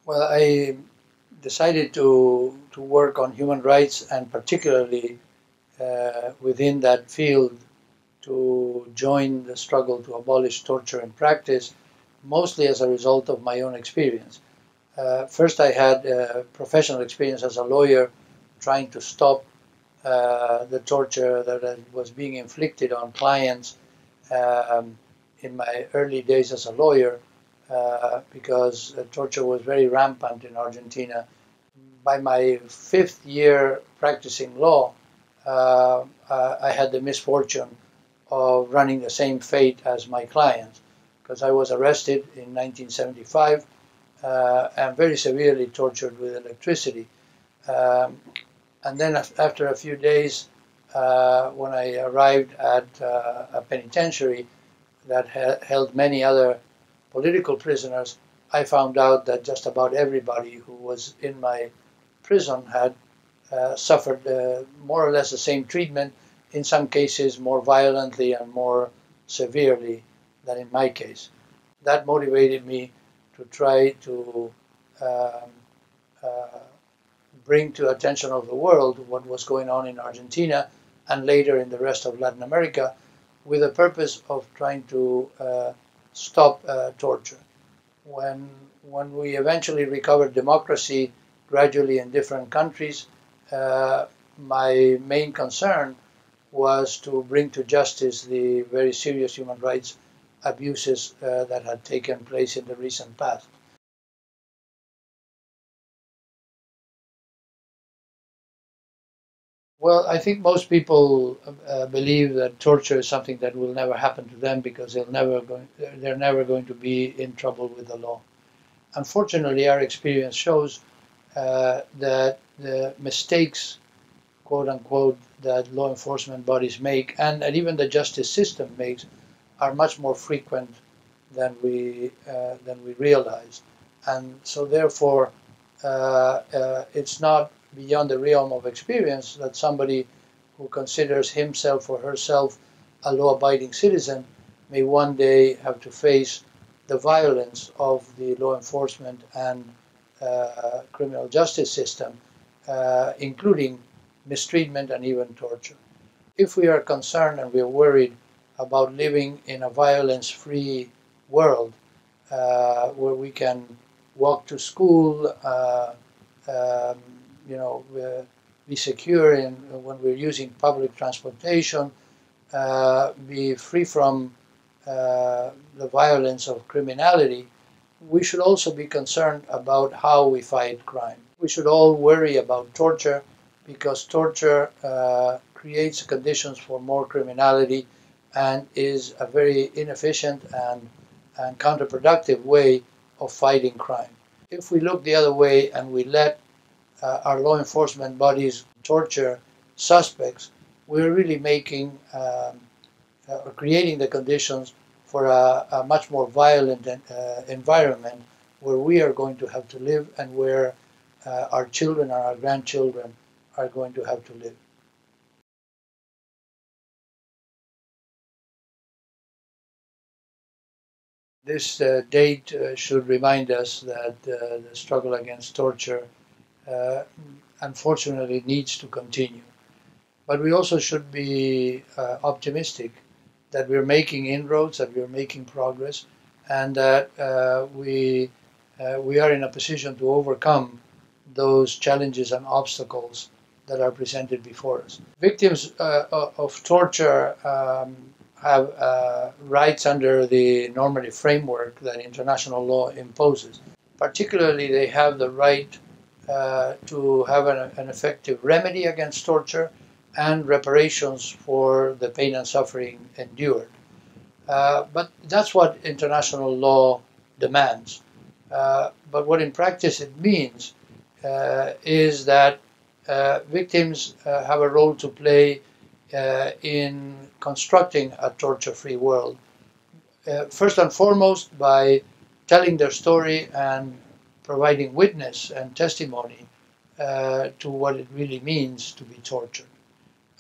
Well, I decided to work on human rights, and particularly within that field to join the struggle to abolish torture in practice, mostly as a result of my own experience. First, I had professional experience as a lawyer trying to stop the torture that was being inflicted on clients um, in my early days as a lawyer, because torture was very rampant in Argentina. By my fifth year practicing law, I had the misfortune of running the same fate as my clients, because I was arrested in 1975 and very severely tortured with electricity. Um, and then after a few days, when I arrived at a penitentiary that held many other political prisoners, I found out that just about everybody who was in my prison had suffered more or less the same treatment, in some cases more violently and more severely than in my case. That motivated me to try to um, uh, bring to attention of the world what was going on in Argentina and later in the rest of Latin America, with the purpose of trying to stop torture. When, when we eventually recovered democracy gradually in different countries, my main concern was to bring to justice the very serious human rights abuses that had taken place in the recent past. Well, I think most people believe that torture is something that will never happen to them because they're never going to be in trouble with the law. Unfortunately, our experience shows that the mistakes, quote unquote, that law enforcement bodies make and even the justice system makes are much more frequent than we realize, and so therefore it's not beyond the realm of experience that somebody who considers himself or herself a law-abiding citizen may one day have to face the violence of the law enforcement and criminal justice system, including mistreatment and even torture. If we are concerned and we are worried about living in a violence-free world where we can walk to school, um, be secure when we're using public transportation, be free from the violence of criminality, we should also be concerned about how we fight crime. We should all worry about torture because torture creates conditions for more criminality and is a very inefficient and counterproductive way of fighting crime. If we look the other way and we let our law enforcement bodies torture suspects, we're really making or creating the conditions for a much more violent environment where we are going to have to live and where our children and our grandchildren are going to have to live. This date should remind us that the struggle against torture unfortunately needs to continue. But we also should be optimistic that we're making inroads, that we're making progress, and that we are in a position to overcome those challenges and obstacles that are presented before us. Victims of torture have rights under the normative framework that international law imposes. Particularly, they have the right to have an effective remedy against torture and reparations for the pain and suffering endured. But that's what international law demands. But what in practice it means is that victims have a role to play in constructing a torture-free world. First and foremost, by telling their story and providing witness and testimony to what it really means to be tortured.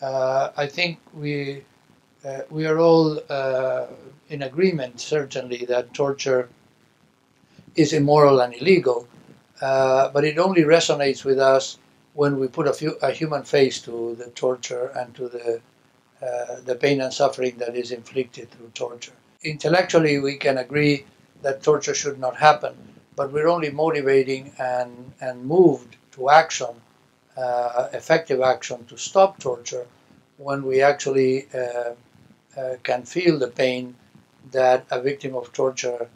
I think we are all in agreement, certainly, that torture is immoral and illegal, but it only resonates with us when we put a human face to the torture and to the pain and suffering that is inflicted through torture. Intellectually, we can agree that torture should not happen, but we're only motivating and moved to action, effective action to stop torture, when we actually can feel the pain that a victim of torture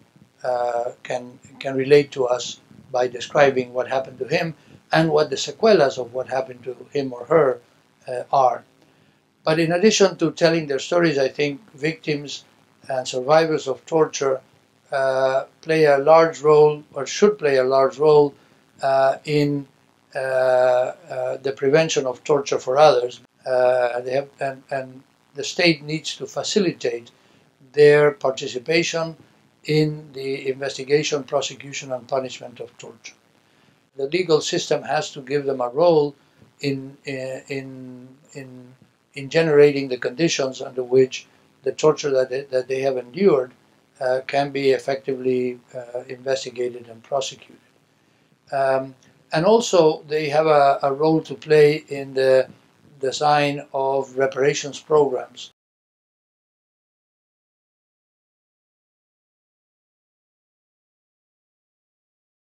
can relate to us by describing what happened to him and what the sequelas of what happened to him or her are. But in addition to telling their stories, I think victims and survivors of torture play a large role, or should play a large role, in the prevention of torture for others. And the state needs to facilitate their participation in the investigation, prosecution, and punishment of torture. The legal system has to give them a role in generating the conditions under which the torture that they have endured can be effectively investigated and prosecuted. And also, they have a role to play in the design of reparations programs.